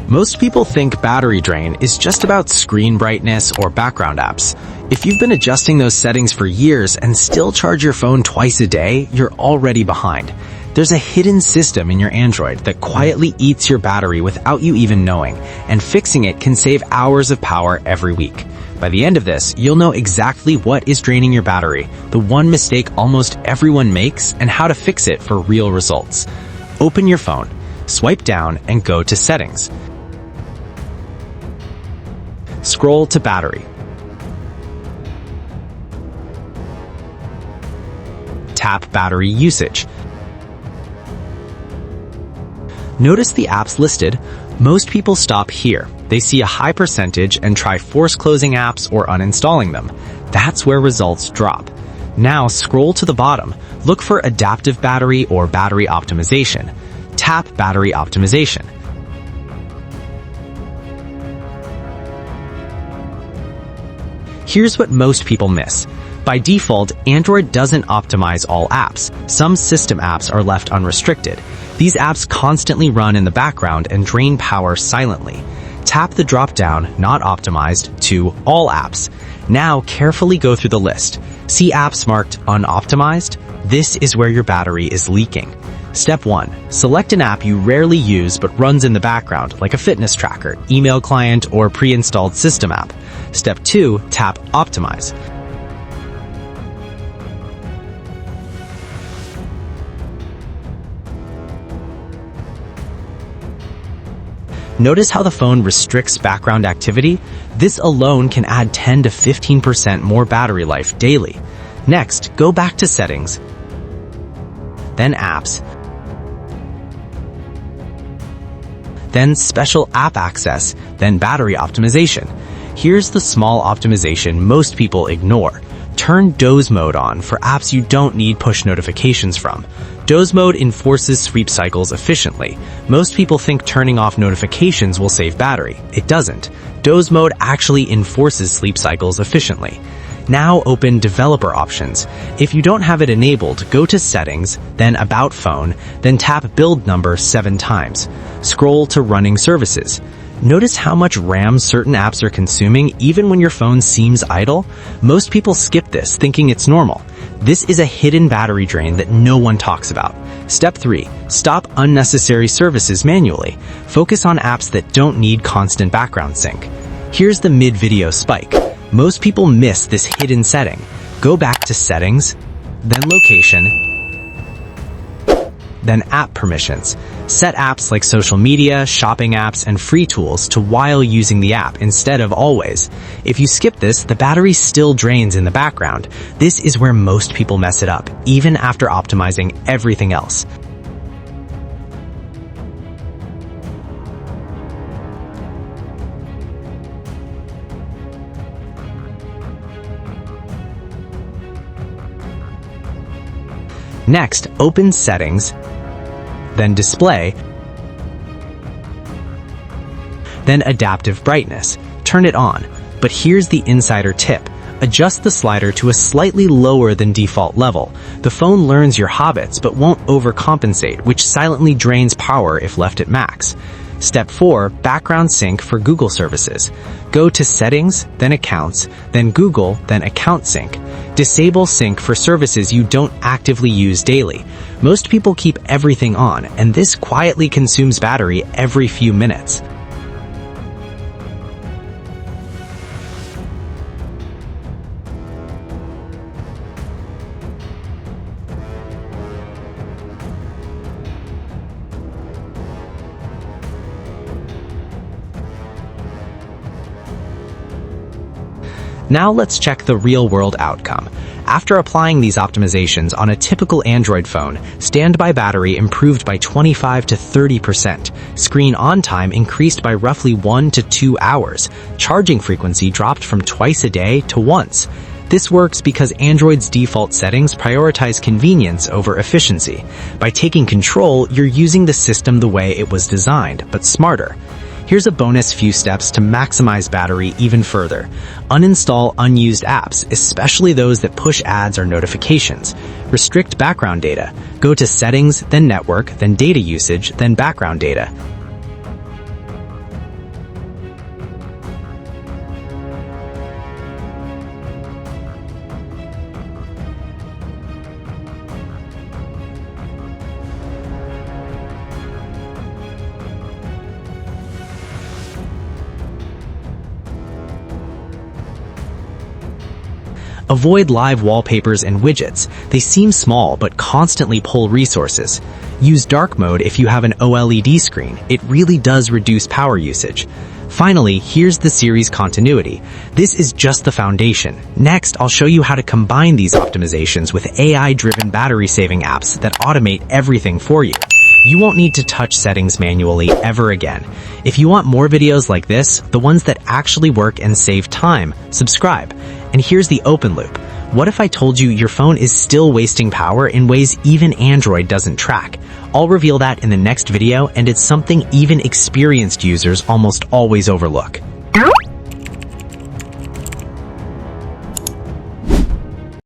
Most people think battery drain is just about screen brightness or background apps. If you've been adjusting those settings for years and still charge your phone twice a day, you're already behind. There's a hidden system in your Android that quietly eats your battery without you even knowing, and fixing it can save hours of power every week. By the end of this, you'll know exactly what is draining your battery, the one mistake almost everyone makes, and how to fix it for real results. Open your phone, swipe down, and go to Settings. Scroll to Battery. Tap Battery Usage. Notice the apps listed. Most people stop here. They see a high percentage and try force closing apps or uninstalling them. That's where results drop. Now scroll to the bottom. Look for Adaptive Battery or Battery Optimization. Tap Battery Optimization. Here's what most people miss. By default, Android doesn't optimize all apps. Some system apps are left unrestricted. These apps constantly run in the background and drain power silently. Tap the drop-down, Not Optimized, to All Apps. Now carefully go through the list. See apps marked Unoptimized? This is where your battery is leaking. Step 1. Select an app you rarely use but runs in the background, like a fitness tracker, email client, or pre-installed system app. Step 2. Tap Optimize. Notice how the phone restricts background activity? This alone can add 10 to 15% more battery life daily. Next, go back to Settings, then Apps, then Special App Access, then Battery Optimization. Here's the small optimization most people ignore. Turn doze mode on for apps you don't need push notifications from. Doze mode enforces sleep cycles efficiently. Most people think turning off notifications will save battery. It doesn't. Doze mode actually enforces sleep cycles efficiently. Now open Developer Options. If you don't have it enabled, go to Settings, then About Phone, then tap Build Number 7 times. Scroll to Running Services. Notice how much RAM certain apps are consuming even when your phone seems idle? Most people skip this, thinking it's normal. This is a hidden battery drain that no one talks about. Step 3. Stop unnecessary services manually. Focus on apps that don't need constant background sync. Here's the mid-video spike. Most people miss this hidden setting. Go back to Settings, then Location, then App Permissions. Set apps like social media, shopping apps, and free tools to while using the app instead of always. If you skip this, the battery still drains in the background. This is where most people mess it up, even after optimizing everything else. Next, open Settings, then Display, then Adaptive Brightness. Turn it on. But here's the insider tip. Adjust the slider to a slightly lower than default level. The phone learns your habits but won't overcompensate, which silently drains power if left at max. Step 4. Background Sync for Google services. Go to Settings, then Accounts, then Google, then Account Sync. Disable sync for services you don't actively use daily. Most people keep everything on, and this quietly consumes battery every few minutes. Now let's check the real-world outcome. After applying these optimizations on a typical Android phone, standby battery improved by 25 to 30%. Screen on time increased by roughly 1 to 2 hours. Charging frequency dropped from twice a day to once. This works because Android's default settings prioritize convenience over efficiency. By taking control, you're using the system the way it was designed, but smarter. Here's a bonus few steps to maximize battery even further. Uninstall unused apps, especially those that push ads or notifications. Restrict background data. Go to Settings, then Network, then Data Usage, then Background Data. Avoid live wallpapers and widgets. They seem small but constantly pull resources. Use dark mode if you have an OLED screen. It really does reduce power usage. Finally, here's the series continuity. This is just the foundation. Next, I'll show you how to combine these optimizations with AI-driven battery-saving apps that automate everything for you. You won't need to touch settings manually ever again. If you want more videos like this, the ones that actually work and save time, subscribe. And here's the open loop. What if I told you your phone is still wasting power in ways even Android doesn't track? I'll reveal that in the next video, and it's something even experienced users almost always overlook.